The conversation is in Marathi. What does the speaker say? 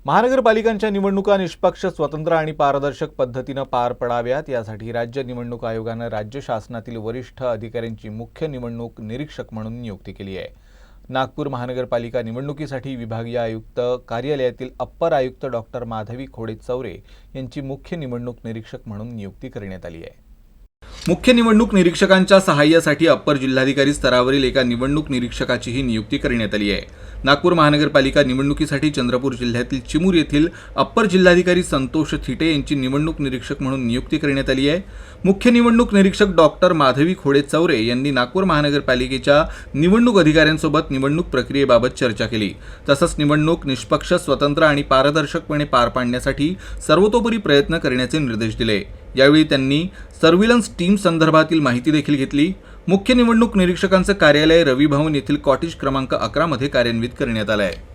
महानगरपालिकांच्या निवडणुका निष्पक्ष, स्वतंत्र आणि पारदर्शक पद्धतीने पार पडाव्यात यासाठी राज्य निवडणूक आयोगाने राज्य शासनातील वरिष्ठ अधिकाऱ्यांची मुख्य निवडणूक निरीक्षक म्हणून नियुक्ती केली आहे। नागपूर महानगरपालिका निवडणुकीसाठी विभागीय आयुक्त कार्यालयातील अप्पर आयुक्त डॉक्टर माधवी खोडे चौरे यांची मुख्य निवडणूक निरीक्षक म्हणून नियुक्ती करण्यात आली आहे। मुख्य निवडणूक निरीक्षकांच्या सहाय्यासाठी अप्पर जिल्हाधिकारी स्तरावरील एका निवडणूक निरीक्षकाचीही नियुक्ती करण्यात आली आहे। नागपूर महानगरपालिका निवडणुकीसाठी चंद्रपूर जिल्ह्यातील चिमूर येथील अप्पर जिल्हाधिकारी संतोष थिटे यांची निवडणूक निरीक्षक म्हणून नियुक्ती करण्यात आली आहे। मुख्य निवडणूक निरीक्षक डॉक्टर माधवी खोडे चौरे यांनी नागपूर महानगरपालिकेच्या निवडणूक अधिकाऱ्यांसोबत निवडणूक प्रक्रियेबाबत चर्चा केली। तसंच निवडणूक निष्पक्ष, स्वतंत्र आणि पारदर्शकपणे पार पाडण्यासाठी सर्वतोपरी प्रयत्न करण्याचे निर्देश दिले। यावेळी त्यांनी सर्व्हिलन्स टीम संदर्भातील माहिती देखील घेतली। मुख्य निवडणूक निरीक्षकांचे कार्यालय रवी भवन येथील कॉटेज क्रमांक 11 मध्ये कार्यान्वित करण्यात आले आहे।